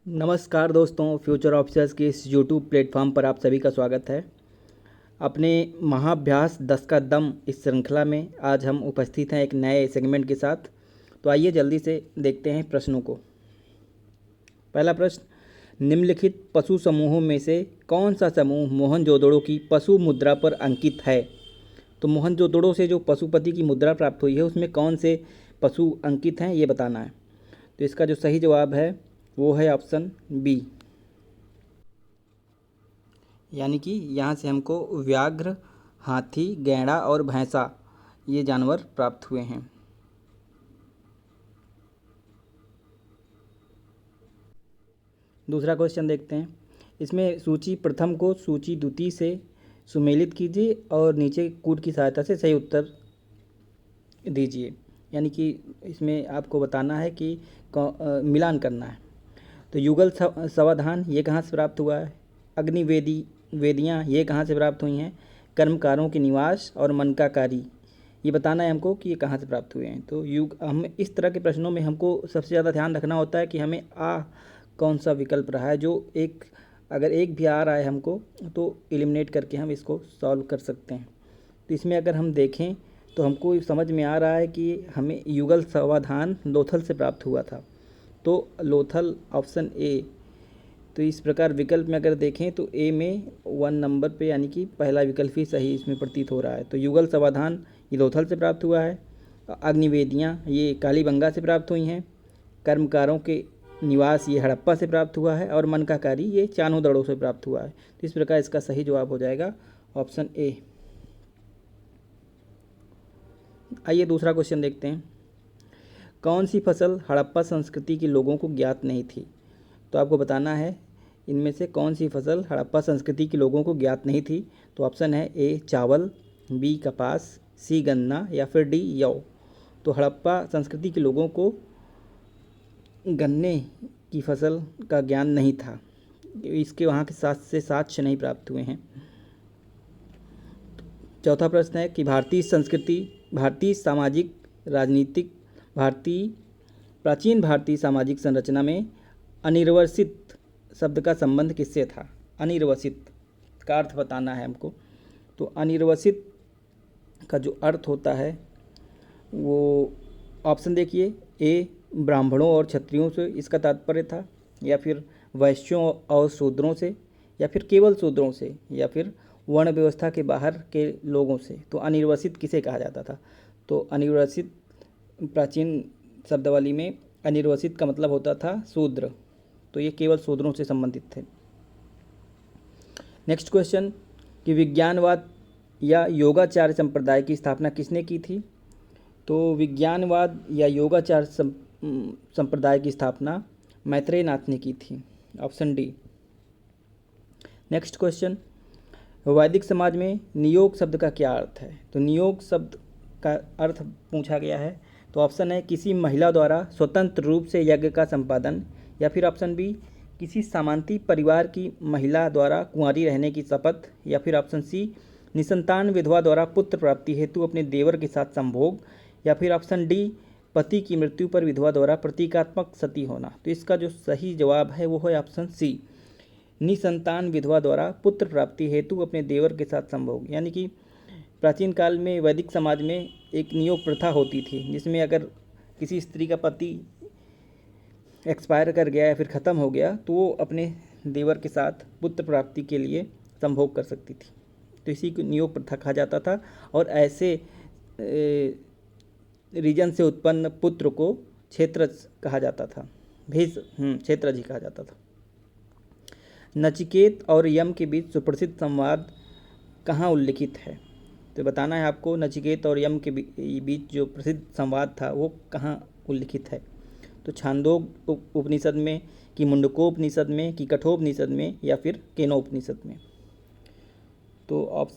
नमस्कार दोस्तों, future officers के इस यूट्यूब प्लेटफॉर्म पर आप सभी का स्वागत है। अपने महाअभ्यास 10 का दम इस श्रृंखला में आज हम उपस्थित हैं एक नए सेगमेंट के साथ। तो आइए जल्दी से देखते हैं प्रश्नों को। पहला प्रश्न, निम्नलिखित पशु समूहों में से कौन सा समूह मोहनजोदड़ो की पशु मुद्रा पर अंकित है। तो मोहनजोदड़ो से जो पशुपति की मुद्रा प्राप्त हुई है उसमें कौन से पशु अंकित हैं ये बताना है। तो इसका जो सही जवाब है वो है ऑप्शन बी, यानी कि यहाँ से हमको व्याघ्र, हाथी, गैंडा और भैंसा ये जानवर प्राप्त हुए हैं। दूसरा क्वेश्चन देखते हैं। इसमें सूची प्रथम को सूची द्वितीय से सुमेलित कीजिए और नीचे कूट की सहायता से सही उत्तर दीजिए। यानी कि इसमें आपको बताना है कि मिलान करना है। तो युगल समाधान ये कहाँ से प्राप्त हुआ है, अग्निवेदी वेदियाँ ये कहाँ से प्राप्त हुई हैं, कर्मकारों के निवास और मनकाकारी ये बताना है हमको कि ये कहाँ से प्राप्त हुए हैं। तो हम इस तरह के प्रश्नों में हमको सबसे ज़्यादा ध्यान रखना होता है कि हमें कौन सा विकल्प रहा है, जो अगर एक भी आ रहा है हमको तो एलिमिनेट करके हम इसको सॉल्व कर सकते हैं। तो इसमें अगर हम देखें तो हमको समझ में आ रहा है कि हमें युगल समाधान लोथल से प्राप्त हुआ था। तो लोथल ऑप्शन ए। तो इस प्रकार विकल्प में अगर देखें तो ए में 1 नंबर पे यानी कि पहला विकल्प ही सही इसमें प्रतीत हो रहा है। तो युगल समाधान ये लोथल से प्राप्त हुआ है, अग्निवेदियाँ ये कालीबंगा से प्राप्त हुई हैं, कर्मकारों के निवास ये हड़प्पा से प्राप्त हुआ है और मनकाकारी ये चानोदड़ों से प्राप्त हुआ है। तो इस प्रकार इसका सही जवाब हो जाएगा ऑप्शन ए। आइए दूसरा क्वेश्चन देखते हैं। कौन सी फसल हड़प्पा संस्कृति के लोगों को ज्ञात नहीं थी। तो आपको बताना है इनमें से कौन सी फसल हड़प्पा संस्कृति के लोगों को ज्ञात नहीं थी। तो ऑप्शन है ए चावल, बी कपास, सी गन्ना या फिर डी यौ। तो हड़प्पा संस्कृति के लोगों को गन्ने की फसल का ज्ञान नहीं था, इसके वहाँ के साक्ष्य नहीं प्राप्त हुए हैं। चौथा प्रश्न है कि भारतीय संस्कृति, भारतीय सामाजिक राजनीतिक, प्राचीन भारतीय सामाजिक संरचना में अनिर्वसित शब्द का संबंध किससे था। अनिर्वसित का अर्थ बताना है हमको। तो अनिर्वसित का जो अर्थ होता है वो ऑप्शन देखिए, ए ब्राह्मणों और क्षत्रियों से इसका तात्पर्य था, या फिर वैश्यों और शूद्रों से, या फिर केवल शूद्रों से, या फिर वर्ण व्यवस्था के बाहर के लोगों से। तो अनिर्वसित किसे कहा जाता था। तो अनिर्वसित प्राचीन शब्दावली में अनिर्वसित का मतलब होता था शूद्र। तो ये केवल शूद्रों से संबंधित थे। नेक्स्ट क्वेश्चन कि विज्ञानवाद या योगाचार संप्रदाय की स्थापना किसने की थी। तो विज्ञानवाद या योगाचार संप्रदाय की स्थापना मैत्रेय नाथ ने की थी, ऑप्शन डी। नेक्स्ट क्वेश्चन, वैदिक समाज में नियोग शब्द का क्या अर्थ है। तो नियोग शब्द का अर्थ पूछा गया है। तो ऑप्शन है किसी महिला द्वारा स्वतंत्र रूप से यज्ञ का संपादन, या फिर ऑप्शन बी किसी सामंती परिवार की महिला द्वारा कुंवारी रहने की शपथ, या फिर ऑप्शन सी निसंतान विधवा द्वारा पुत्र प्राप्ति हेतु अपने देवर के साथ संभोग, या फिर ऑप्शन डी पति की मृत्यु पर विधवा द्वारा प्रतीकात्मक सती होना। तो इसका जो सही जवाब है वो है ऑप्शन सी, निसंतान विधवा द्वारा पुत्र प्राप्ति हेतु अपने देवर के साथ संभोग। यानी कि प्राचीन काल में वैदिक समाज में एक नियोग प्रथा होती थी, जिसमें अगर किसी स्त्री का पति एक्सपायर कर गया या फिर ख़त्म हो गया तो वो अपने देवर के साथ पुत्र प्राप्ति के लिए संभोग कर सकती थी। तो इसी को नियोग प्रथा कहा जाता था। और ऐसे रीजन से उत्पन्न पुत्र को क्षेत्रज कहा जाता था, क्षेत्रज ही कहा जाता था। नचिकेत और यम के बीच सुप्रसिद्ध संवाद कहाँ उल्लिखित है। तो बताना है आपको नचिकेत और यम के बीच जो प्रसिद्ध संवाद था वो कहाँ उल्लिखित है। तो छांदोग उपनिषद में, कि मुंडकोपनिषद में, कि कठोपनिषद में, या फिर केनोपनिषद में। तो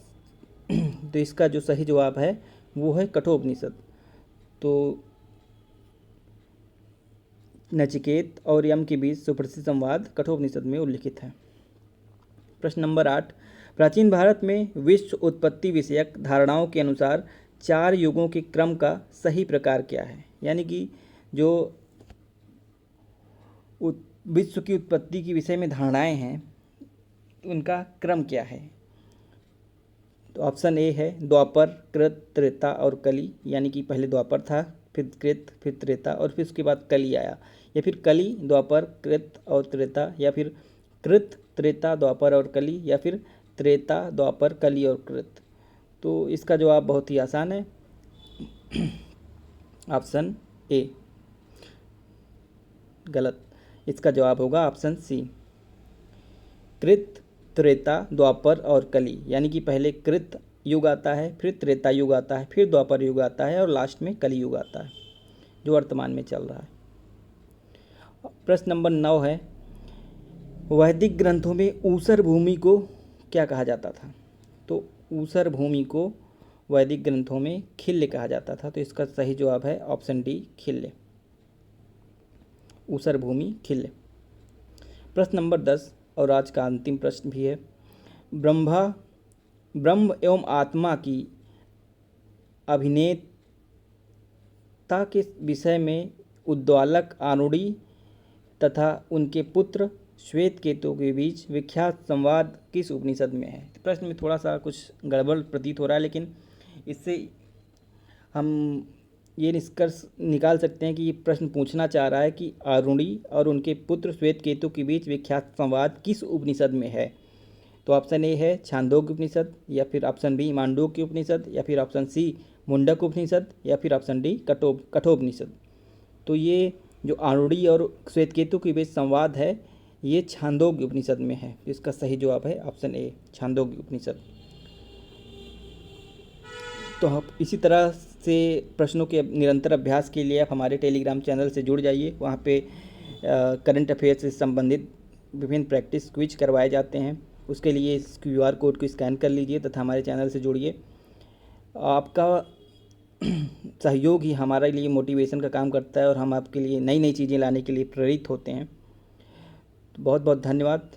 इसका जो सही जवाब है वो है कठोपनिषद। तो नचिकेत और यम के बीच सुप्रसिद्ध संवाद कठोपनिषद में उल्लिखित है। प्रश्न नंबर 8, प्राचीन भारत में विश्व उत्पत्ति विषयक धारणाओं के अनुसार 4 युगों के क्रम का सही प्रकार क्या है। यानी कि जो विश्व की उत्पत्ति के विषय में धारणाएं हैं, उनका क्रम क्या है? तो ऑप्शन ए है द्वापर, कृत, त्रेता और कली, यानी कि पहले द्वापर था, फिर कृत, फिर त्रेता और फिर उसके बाद कली आया, या फिर कली, द्वापर, कृत और त्रेता, या फिर कृत, त्रेता, द्वापर और कली, या फिर त्रेता, द्वापर, कली और कृत। तो इसका जवाब बहुत ही आसान है, ऑप्शन ए। गलत, इसका जवाब होगा ऑप्शन सी, कृत, त्रेता, द्वापर और कली, यानी कि पहले कृत युग आता है, फिर त्रेता युग आता है, फिर द्वापर युग आता है और लास्ट में कली युग आता है, जो वर्तमान में चल रहा है। प्रश्न नंबर 9 है, वैदिक ग्रंथों में ऊसर भूमि को क्या कहा जाता था? तो ऊसर भूमि को वैदिक ग्रंथों में खिल्य कहा जाता था। तो इसका सही जवाब है ऑप्शन डी, खिल्य, ऊसर भूमि खिल्य। प्रश्न नंबर 10 और आज का अंतिम प्रश्न भी है, ब्रह्म एवं आत्मा की अभिन्नता के विषय में उद्दालक आरूढ़ी तथा उनके पुत्र श्वेत केतु के बीच विख्यात संवाद किस उपनिषद में है? प्रश्न में थोड़ा सा कुछ गड़बड़ प्रतीत हो रहा है, लेकिन इससे हम ये निष्कर्ष निकाल सकते हैं कि ये प्रश्न पूछना चाह रहा है कि आरूढ़ी और उनके पुत्र श्वेत केतु के बीच विख्यात संवाद किस उपनिषद में है? तो ऑप्शन ए है छांदोग्य उपनिषद, या फिर ऑप्शन बी मांडूक्य उपनिषद, या फिर ऑप्शन सी मुंडक उपनिषद, या फिर ऑप्शन डी कठोपनिषद। तो ये जो आरूढ़ी और श्वेतकेतु के बीच संवाद है, ये छांदोग्य उपनिषद में है। इसका सही जवाब है ऑप्शन ए, छांदोग्य उपनिषद। तो आप इसी तरह से प्रश्नों के निरंतर अभ्यास के लिए आप हमारे टेलीग्राम चैनल से जुड़ जाइए। वहाँ पे करंट अफेयर्स से संबंधित विभिन्न प्रैक्टिस क्विज करवाए जाते हैं। उसके लिए इस QR कोड को स्कैन कर लीजिए तथा हमारे चैनल से जुड़िए। आपका सहयोग ही हमारे लिए मोटिवेशन का काम करता है और हम आपके लिए नई नई चीज़ें लाने के लिए प्रेरित होते हैं। तो बहुत बहुत धन्यवाद।